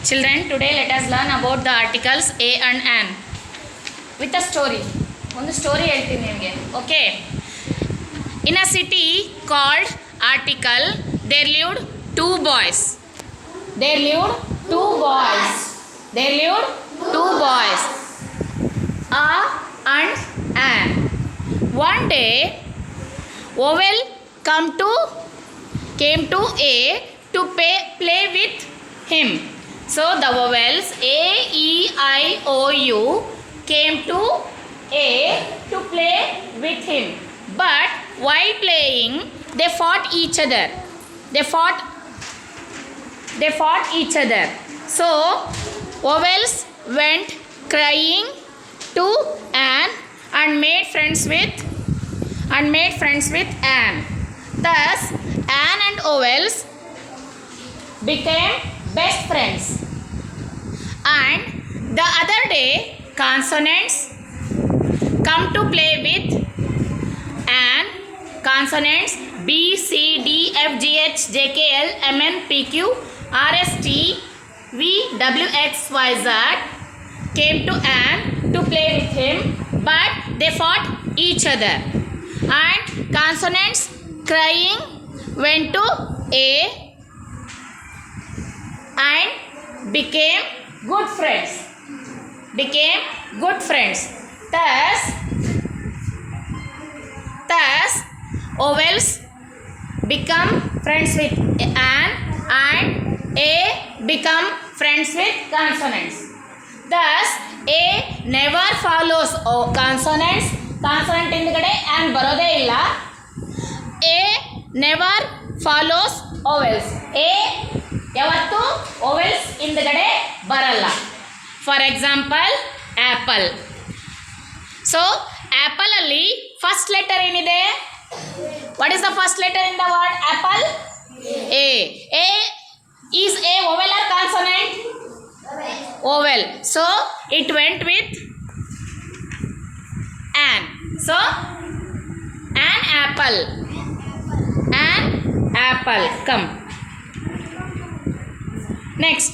Children, today let us learn about the articles a and an with a story. ಒಂದು story ಹೇಳ್ತೀನಿ ನಿಮಗೆ. Okay. In a city called Article, there lived two boys. There lived two boys. There lived two boys. A and an. One day, Owl came to A to play with him. So the vowels A, E, I, O, U came to A to play with him. But while playing, they fought each other. They fought each other. So vowels went crying to Anne and made friends with Anne. Thus, Anne and Vowels became best friends. And the other day, consonants come to play with Anne. Consonants B, C, D, F, G, H, J, K, L, M, N, P, Q, R, S, T, V, W, X, Y, Z came to Anne to play with him, but they fought each other. And consonants crying went to A and became good friends. Thus, vowels become friends with Anne and A become friends with consonants. Thus, A never follows consonants. Consonant ಹಿಂದ್ಗಡೆ and ಬರೋದೇ ಇಲ್ಲ. A never follows vowels. A ಯಾವತ್ತು vowels ಹಿಂದ್ಗಡೆ ಬರಲ್ಲ. For example, apple. So, apple ಅಲ್ಲಿ first letter ಏನಿದೆ? What is the first letter in the word apple? A. A is a vowel or consonant? Vowel. So, it went with an. So, an apple. An apple. Come. Next.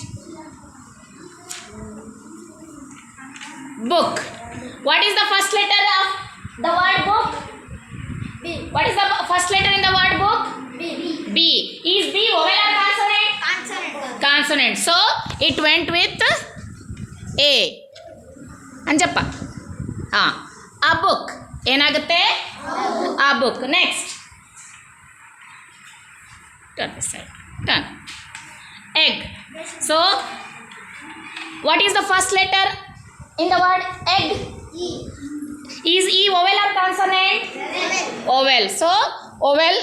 Book. What is the first letter of the word book? B. What is the first letter in the word book? B. B. Is B vowel or consonant? Consonant. Consonant. So, it went with A. Anjappa. A book. ಏನಾಗುತ್ತೆ? A book. Next. Turn this side. Turn. Egg. So, what is the first letter in the word egg? E. Is E vowel or consonant? Vowel. So, vowel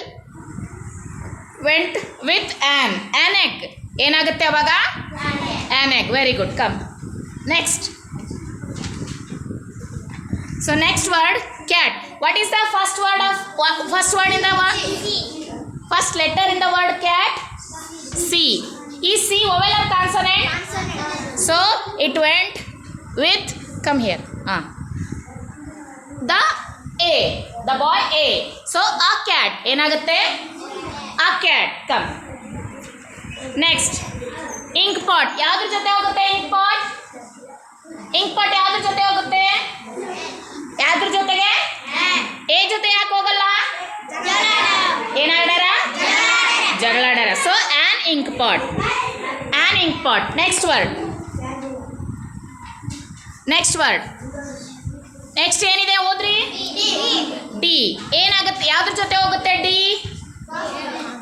went with an egg. ಏನಾಗುತ್ತೆ ಅವಾಗ? An egg. Very good. Come. Next. So, next word, cat. What is the first word in the word? First letter in the word cat? C. Is C vowel or consonant? Consonant. So, it went with, come here. The A. The boy A. So, a cat. ಏನಾಗುತ್ತೆ? A cat. Come. Next. Ink pot. ಯಾವ್ದ್ರ ಜೊತೆ ಹೋಗುತ್ತೆ ink pot? Ink pot ಯಾವ್ದ್ರ ಜೊತೆ ಹೋಗುತ್ತೆ? ಯಾವ್ದ್ರ ಜೊತೆಗೆ? A ಜೊತೆ ಯಾಕೆ ಹೋಗಲ್ಲ? ಏನಾಡಾರ? ಜಗಳಾಡಾರ. So, an ink pot. An ink pot. Next word. Next ಏನಿದೆ ಓದ್ರಿ? D. ಏನಾಗುತ್ತೆ? ಯಾವ್ದ್ರ ಜೊತೆ ಹೋಗುತ್ತೆ D?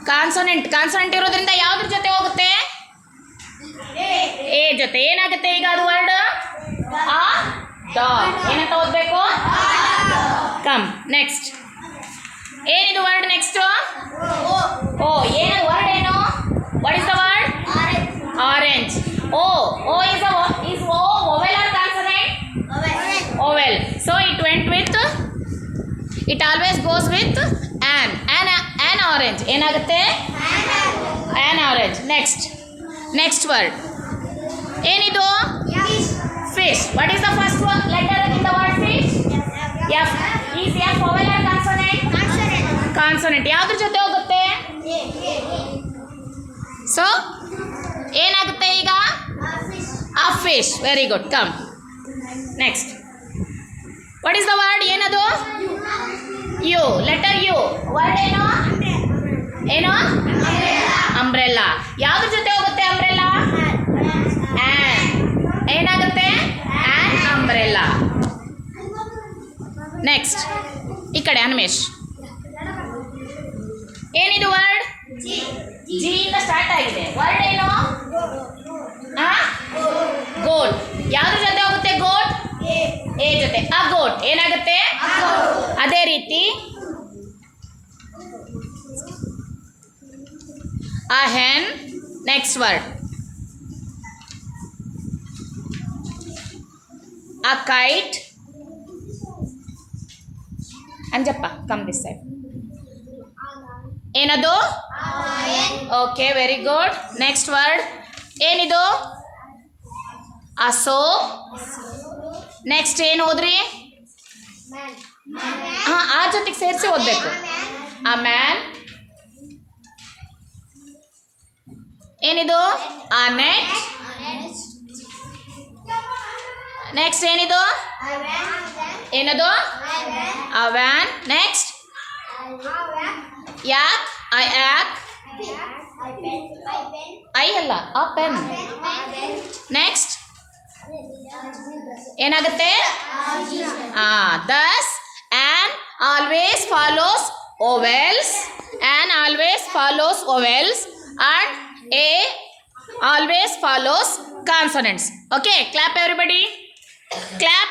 ಕಾನ್ಸನೆಂಟ್ ಇರೋದ್ರಿಂದ ಯಾವ್ದ್ರ ಜೊತೆ ಹೋಗುತ್ತೆ? A ಜೊತೆ. ಏನಾಗುತ್ತೆ ಈಗ ಅದು ವರ್ಡ್? ಆ ಡಾಗ್. ಏನಂತ ಓದ್ಬೇಕು? ಕಮ್. ನೆಕ್ಸ್ಟ್. ಏನಿದು ವರ್ಡ್ ನೆಕ್ಸ್ಟ್? ಓ. ಏನದು ವರ್ಡ್ ಏನು? What is the word? Orange. O is O vowel or consonant? Vowel. So it went with, it always goes with an orange. ಏನಾಗುತ್ತೆ? An orange. Next word. ಏನಿದು? Fish. What is the first letter in the word fish? F. Is F vowel or consonant? Consonant. ಯಾವ್ದ್ರ ಜೊತೆ ಹೋಗುತ್ತೆ? So, ಏನಾಗುತ್ತೆ ಈಗ? fish. Very good. Come. Next. What is the word? ಏನದು? U. Letter U. Word ಏನು? ಏನು? Umbrella. ಯಾವ್ದ್ರ ಜೊತೆ ಹೋಗುತ್ತೆ umbrella? An. ಏನಾಗುತ್ತೆ? An umbrella. Next. ಈ ಕಡೆ ಅನ್ಮೇಶ್. ಏನಿದು ವರ್ಡ್? ಜಿ ಇಂದ ಸ್ಟಾರ್ಟ್ ಆಗಿದೆ. ವರ್ಡ್ ಏನು? ಗೋಟ್. ಯಾವ್ದ್ರ ಜೊತೆ ಹೋಗುತ್ತೆ ಗೋಟ್? ಎ ಜೊತೆ. ಆ ಗೋಟ್ ಏನಾಗುತ್ತೆ? ಅದೇ ರೀತಿ a hen. Next word. A kite. Anjappa, come this side. ಏನದು? Okay very good. Next word ಏನಿದು? ಅಸೋ. ನೆಕ್ಸ್ಟ್ ಏನು ಓದ್ರಿ? ಹಾಂ ಆ ಜೊತೆಗೆ ಸೇರಿಸಿ ಓದಬೇಕು. A man. ಏನಿದು? A net. ನೆಕ್ಸ್ಟ್ ಏನಿದು? ಏನದು? A van. Next yak. I yak. I ಅಲ್ಲ ಅ ಪೆನ್. ನೆಕ್ಸ್ಟ್ ಏನಾಗುತ್ತೆ? Thus an always follows vowels. An always follows vowels and A always follows consonants. Okay, clap everybody. Clap.